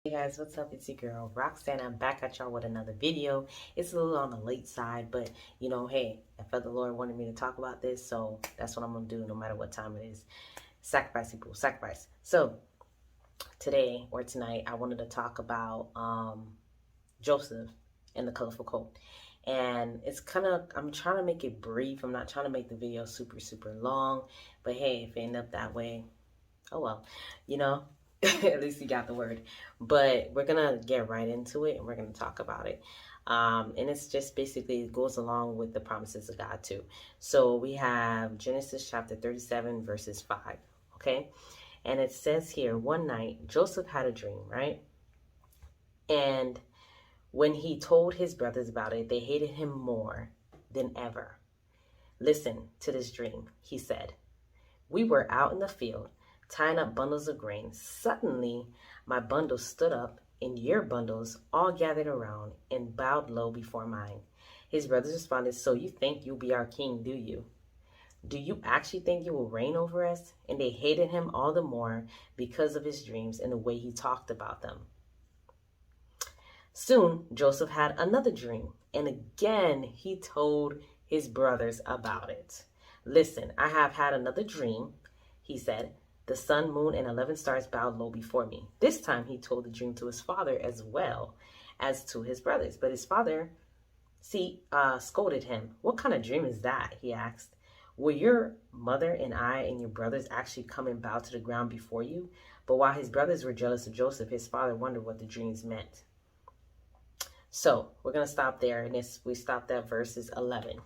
Hey guys, what's up? It's your girl Roxanne. I'm back at y'all with another video. It's a little on the late side, but hey, I felt the Lord wanted me to talk about this, so that's what I'm gonna do no matter what time it is. Sacrifice, people, sacrifice. So today or tonight, I wanted to talk about Joseph and the colorful coat. And it's I'm trying to make it brief. I'm not trying to make the video super long, but hey, if it end up that way, oh well, you know, at least you got the word. But we're gonna get right into it and we're gonna talk about it. And it's just basically it goes along with the promises of God too. So we have Genesis chapter 37 verses 5. Okay, and it says here, one night Joseph had a dream, right? And when he told his brothers about it, they hated him more than ever. Listen to this dream, he said. We were out in the field tying up bundles of grain. Suddenly, my bundles stood up, and your bundles all gathered around and bowed low before mine. His brothers responded, So you think you'll be our king, do you? Do you actually think you will reign over us? And they hated him all the more because of his dreams and the way he talked about them. Soon, Joseph had another dream, and again he told his brothers about it. Listen, I have had another dream, he said. The sun, moon, and 11 stars bowed low before me. This time he told the dream to his father as well as to his brothers. But his father, scolded him. What kind of dream is that? He asked. Will your mother and I and your brothers actually come and bow to the ground before you? But while his brothers were jealous of Joseph, his father wondered what the dreams meant. So we're going to stop there, and we stopped at verses 11.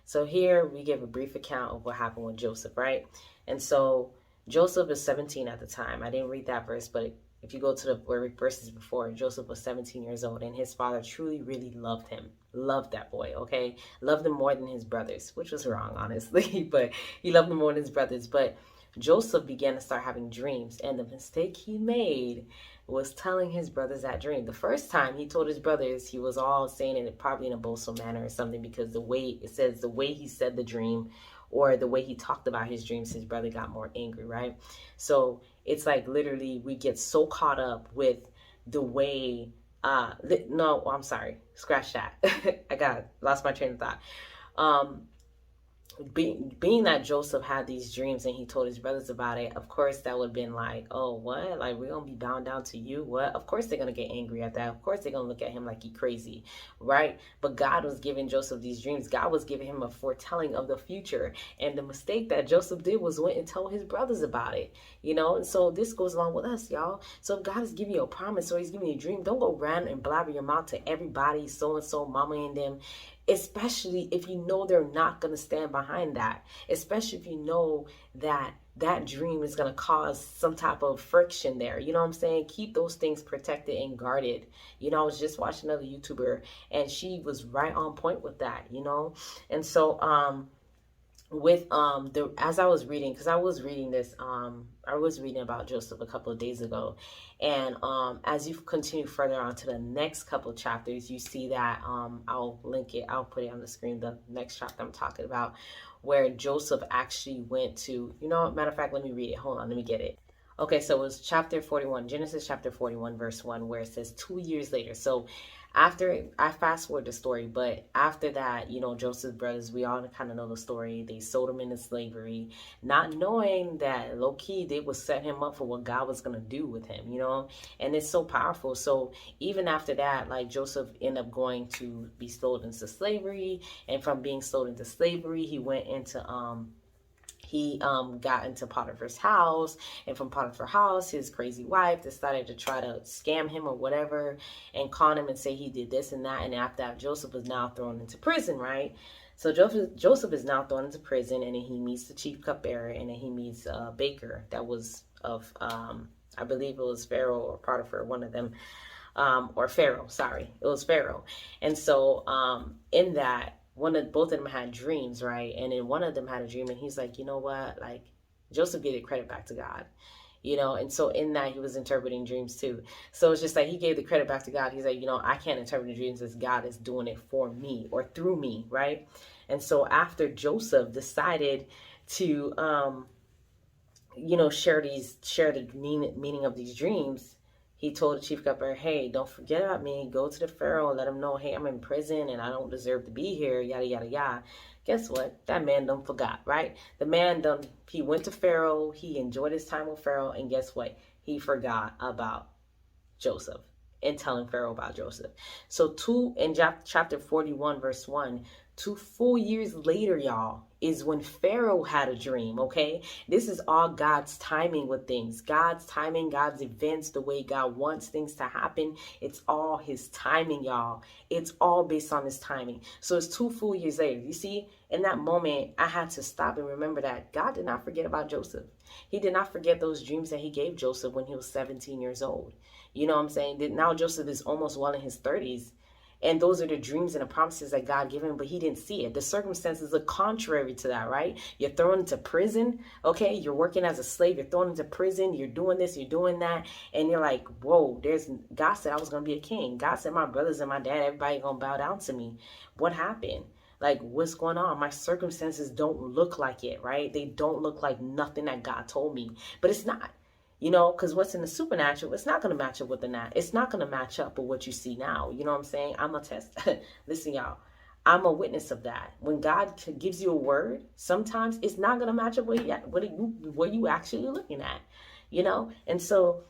So here we give a brief account of what happened with Joseph, right? And so Joseph is 17 at the time. I didn't read that verse, but if you go to the verses before, Joseph was 17 years old, and his father truly, really loved him. Loved that boy, okay? Loved him more than his brothers, which was wrong, honestly, but he loved him more than his brothers. But Joseph began to start having dreams, and the mistake he made was telling his brothers that dream. The first time he told his brothers, he was all saying it probably in a boastful manner or something, because the way he said the dream or the way he talked about his dreams, his brother got more angry, right? So it's like literally we get so caught up with the way, no, I'm sorry, scratch that. Lost my train of thought. Being that Joseph had these dreams and he told his brothers about it, of course that would have been like, oh, what? Like, we're going to be bound down to you? What? Of course they're going to get angry at that. Of course they're going to look at him like he crazy, right? But God was giving Joseph these dreams. God was giving him a foretelling of the future. And the mistake that Joseph did was went and told his brothers about it, And so this goes along with us, y'all. So if God is giving you a promise or he's giving you a dream, don't go around and blabber your mouth to everybody, so-and-so, mama and them, especially if you know they're not going to stand behind that, especially if you know that that dream is going to cause some type of friction there. You know what I'm saying? Keep those things protected and guarded. I was just watching another YouTuber and she was right on point with that, And so, with as I was reading, because I was reading this, I was reading about Joseph a couple of days ago, and as you continue further on to the next couple of chapters, you see that I'll put it on the screen, the next chapter I'm talking about, where Joseph actually went to, matter of fact, let me read it. Hold on, let me get it. Okay, so it was chapter 41, Genesis chapter 41, verse 1, where it says 2 years later. So after, I fast forward the story, but after that, Joseph's brothers, we all kind of know the story. They sold him into slavery, not knowing that low key they would set him up for what God was going to do with him, and it's so powerful. So even after that, like, Joseph ended up going to be sold into slavery, and from being sold into slavery, he went into, he got into Potiphar's house, and from Potiphar's house, his crazy wife decided to try to scam him or whatever and con him and say he did this and that. And after that, Joseph was now thrown into prison, right? So Joseph is now thrown into prison, and then he meets the chief cupbearer, and then he meets a baker that was of, I believe it was Pharaoh or Potiphar, one of them, or Pharaoh, sorry, it was Pharaoh. And so in that, both of them had dreams, right? And then one of them had a dream, and he's like, you know what? Like, Joseph gave the credit back to God, And so in that, he was interpreting dreams too. So it's just like he gave the credit back to God. He's like, I can't interpret the dreams as God is doing it for me or through me, right? And so after Joseph decided to, share the meaning of these dreams, He told the chief cupbearer, hey, don't forget about me. Go to the Pharaoh, let him know, hey, I'm in prison and I don't deserve to be here, yada, yada, yada. Guess what? That man done forgot, right? The man done, he went to Pharaoh, he enjoyed his time with Pharaoh, and guess what? He forgot about Joseph and telling Pharaoh about Joseph. So in chapter 41, verse 1, 2 full years later, y'all, is when Pharaoh had a dream, okay? This is all God's timing with things. God's timing, God's events, the way God wants things to happen. It's all his timing, y'all. It's all based on his timing. So it's 2 full years later. You see, in that moment, I had to stop and remember that God did not forget about Joseph. He did not forget those dreams that he gave Joseph when he was 17 years old. You know what I'm saying? That now Joseph is almost well in his 30s. And those are the dreams and the promises that God gave him, but he didn't see it. The circumstances are contrary to that, right? You're thrown into prison, okay? You're working as a slave. You're thrown into prison. You're doing this. You're doing that. And you're like, whoa, God said I was going to be a king. God said my brothers and my dad, everybody going to bow down to me. What happened? Like, what's going on? My circumstances don't look like it, right? They don't look like nothing that God told me, but it's not. You know, because what's in the supernatural, it's not going to match up with the nat. It's not going to match up with what you see now. You know what I'm saying? I'm a test. Listen, y'all, I'm a witness of that. When God gives you a word, sometimes it's not going to match up with what you actually looking at, you know? And so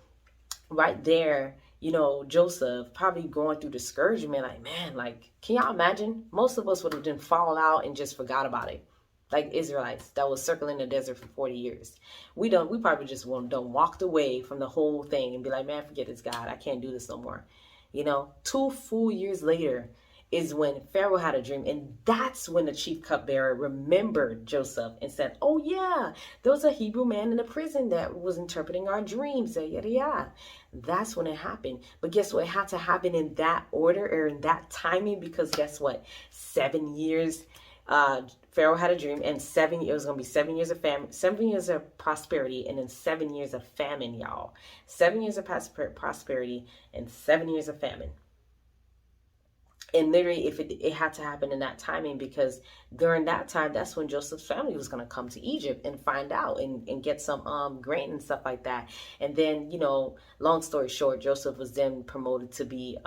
right there, you know, Joseph probably going through discouragement, like, man, like, can y'all imagine? Most of us would have just fall out and just forgot about it. Like Israelites that was circling the desert for 40 years. We probably just done walked away from the whole thing and be like, man, forget this God. I can't do this no more. You know, 2 full years later is when Pharaoh had a dream. And that's when the chief cupbearer remembered Joseph and said, oh yeah, there was a Hebrew man in the prison that was interpreting our dreams. Yada, yada. That's when it happened. But guess what? It had to happen in that order or in that timing, because guess what? 7 years, Pharaoh had a dream, and it was going to be 7 years of famine, 7 years of prosperity, and then 7 years of famine, y'all. 7 years of prosperity and 7 years of famine. And literally, if it had to happen in that timing, because during that time, that's when Joseph's family was going to come to Egypt and find out and get some grain and stuff like that. And then, you know, long story short, Joseph was then promoted to be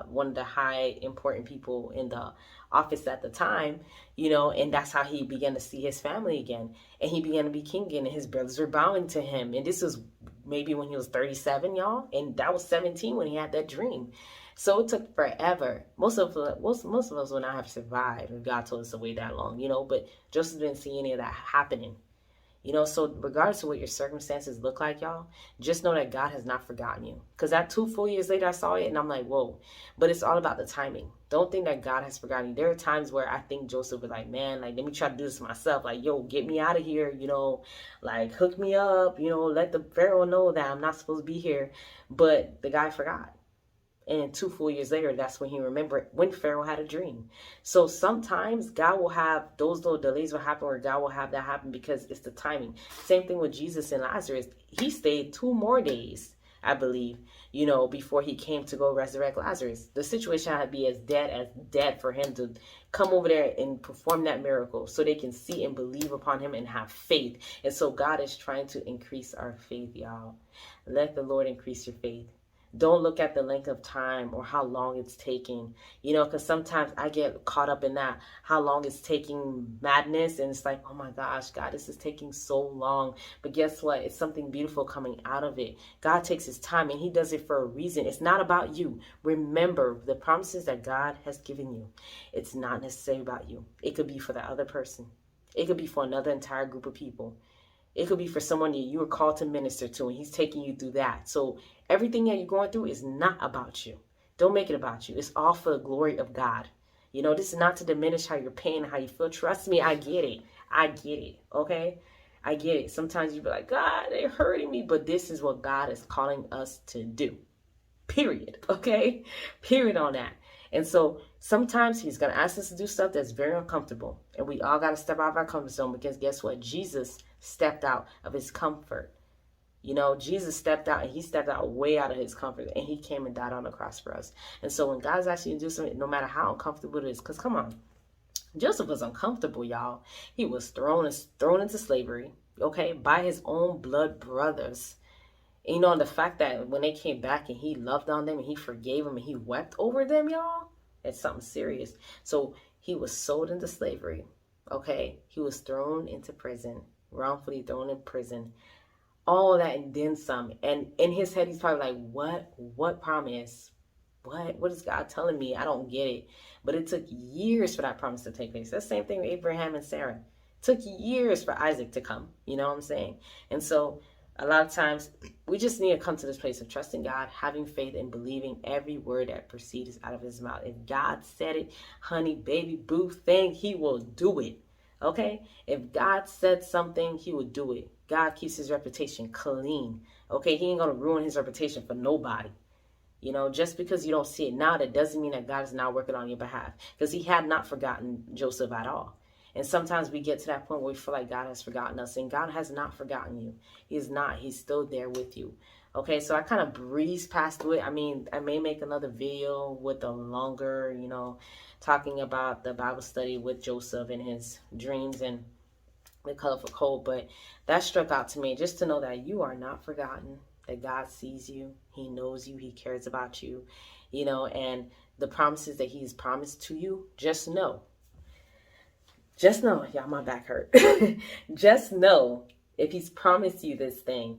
one of the high important people in the office at the time, you know, and that's how he began to see his family again. And he began to be king again, and his brothers were bowing to him. And this was maybe when he was 37, y'all. And that was 17 when he had that dream. So it took forever. Most of us would not have survived if God told us to wait that long, you know, but Joseph didn't see any of that happening. You know, so regardless of what your circumstances look like, y'all, just know that God has not forgotten you. Because that 2 full years later, I saw it and I'm like, whoa. But it's all about the timing. Don't think that God has forgotten you. There are times where I think Joseph was like, man, like, let me try to do this myself. Like, yo, get me out of here, you know, like, hook me up, you know, let the Pharaoh know that I'm not supposed to be here. But the guy forgot. And 2 full years later, that's when he remembered when Pharaoh had a dream. So sometimes God will have those little delays will happen, or God will have that happen because it's the timing. Same thing with Jesus and Lazarus. He stayed 2 more days, I believe, you know, before he came to go resurrect Lazarus. The situation had to be as dead for him to come over there and perform that miracle so they can see and believe upon him and have faith. And so God is trying to increase our faith, y'all. Let the Lord increase your faith. Don't look at the length of time or how long it's taking, you know, because sometimes I get caught up in that, how long it's taking madness. And it's like, oh my gosh, God, this is taking so long. But guess what? It's something beautiful coming out of it. God takes his time and he does it for a reason. It's not about you. Remember the promises that God has given you. It's not necessarily about you. It could be for the other person. It could be for another entire group of people. It could be for someone that you were called to minister to, and he's taking you through that. So everything that you're going through is not about you. Don't make it about you. It's all for the glory of God. You know, this is not to diminish how you're paying, how you feel. Trust me, I get it. I get it, okay? I get it. Sometimes you be like, God, they're hurting me. But this is what God is calling us to do. Period, okay? Period on that. And so sometimes he's going to ask us to do stuff that's very uncomfortable. And we all got to step out of our comfort zone, because guess what? Jesus stepped out of his comfort. You know, Jesus stepped out, and he stepped out way out of his comfort, and he came and died on the cross for us. And so when God's asking you to do something, no matter how uncomfortable it is, because come on, Joseph was uncomfortable, y'all. He was thrown into slavery, okay, by his own blood brothers. And, you know, and the fact that when they came back and he loved on them and he forgave them and he wept over them, y'all, it's something serious. So he was sold into slavery. Okay. He was thrown into prison, wrongfully thrown in prison, all that and then some. And in his head, he's probably like, what promise? What is God telling me? I don't get it. But it took years for that promise to take place. That's the same thing with Abraham and Sarah. It took years for Isaac to come. You know what I'm saying? And so a lot of times we just need to come to this place of trusting God, having faith, and believing every word that proceeds out of his mouth. If God said it, honey, baby, boo thing, he will do it. Okay? If God said something, he will do it. God keeps his reputation clean. Okay? He ain't going to ruin his reputation for nobody. You know, just because you don't see it now, that doesn't mean that God is not working on your behalf, because he had not forgotten Joseph at all. And sometimes we get to that point where we feel like God has forgotten us, and God has not forgotten you. He is not. He's still there with you. Okay, so I kind of breezed past through it. I mean, I may make another video with a longer, you know, talking about the Bible study with Joseph and his dreams and the colorful coat, but that struck out to me, just to know that you are not forgotten, that God sees you, he knows you, he cares about you, you know, and the promises that he's promised to you, just know, y'all, my back hurt. Just know, if he's promised you this thing,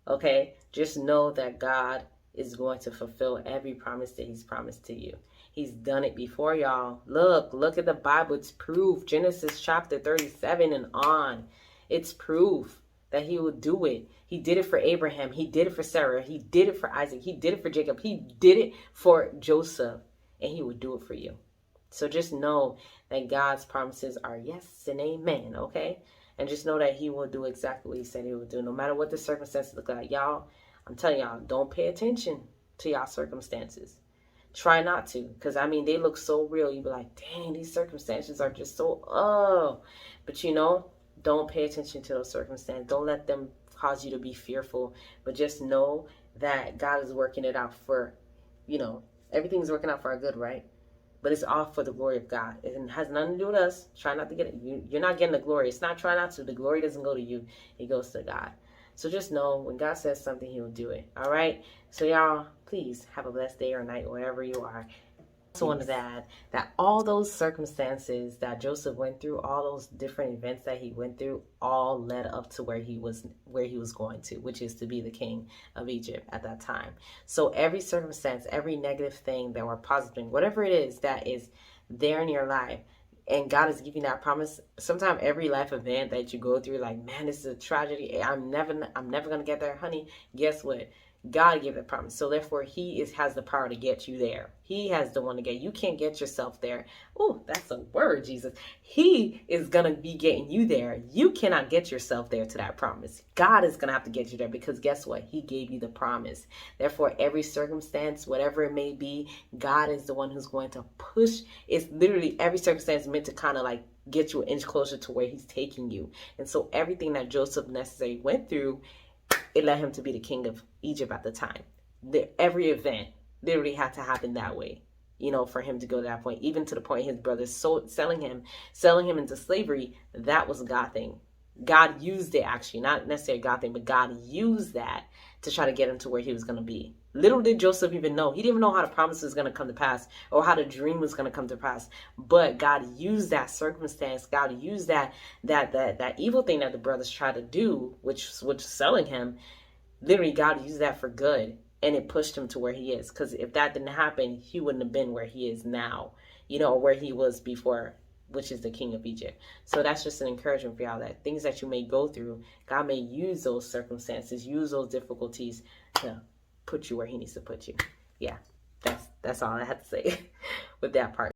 okay, just know that God is going to fulfill every promise that he's promised to you. He's done it before, y'all. Look at the Bible. It's proof. Genesis chapter 37 and on. It's proof that he will do it. He did it for Abraham. He did it for Sarah. He did it for Isaac. He did it for Jacob. He did it for Joseph. And he will do it for you. So just know that God's promises are yes and amen, okay? And just know that he will do exactly what he said he will do, no matter what the circumstances look like. Y'all, I'm telling y'all, don't pay attention to y'all circumstances. Try not to, because, I mean, they look so real. You be like, dang, these circumstances are just so, oh. But, you know, don't pay attention to those circumstances. Don't let them cause you to be fearful. But just know that God is working it out for, you know, everything's working out for our good, right? But it's all for the glory of God. It has nothing to do with us. Try not to get it. You're not getting the glory. It's not try not to. The glory doesn't go to you. It goes to God. So just know, when God says something, he will do it. All right? So y'all, please have a blessed day or night wherever you are. I also wanted to add that all those circumstances that Joseph went through, all those different events that he went through, all led up to where he was going to, which is to be the king of Egypt at that time. So every circumstance, every negative thing that we're positive, whatever it is that is there in your life, and God is giving that promise. Sometimes every life event that you go through, like, man, this is a tragedy. I'm never gonna get there, honey. Guess what? God gave the promise. So therefore, he has the power to get you there. He has the one to get. You can't get yourself there. Oh, that's a word, Jesus. He is going to be getting you there. You cannot get yourself there to that promise. God is going to have to get you there, because guess what? He gave you the promise. Therefore, every circumstance, whatever it may be, God is the one who's going to push. It's literally every circumstance meant to kind of like get you an inch closer to where he's taking you. And so everything that Joseph necessarily went through, it led him to be the king of Egypt at the time. Every event literally had to happen that way, you know, for him to go to that point. Even to the point his brothers selling him into slavery, that was a God thing. God used it, actually, not necessarily a God thing, but God used that to try to get him to where he was going to be. Little did Joseph even know. He didn't even know how the promise was going to come to pass, or how the dream was going to come to pass. But God used that circumstance. God used that evil thing that the brothers tried to do, which was selling him. Literally, God used that for good, and it pushed him to where he is. Because if that didn't happen, he wouldn't have been where he is now, you know, or where he was before, which is the king of Egypt. So that's just an encouragement for y'all, that things that you may go through, God may use those circumstances, use those difficulties to put you where he needs to put you. Yeah, that's all I had to say with that part.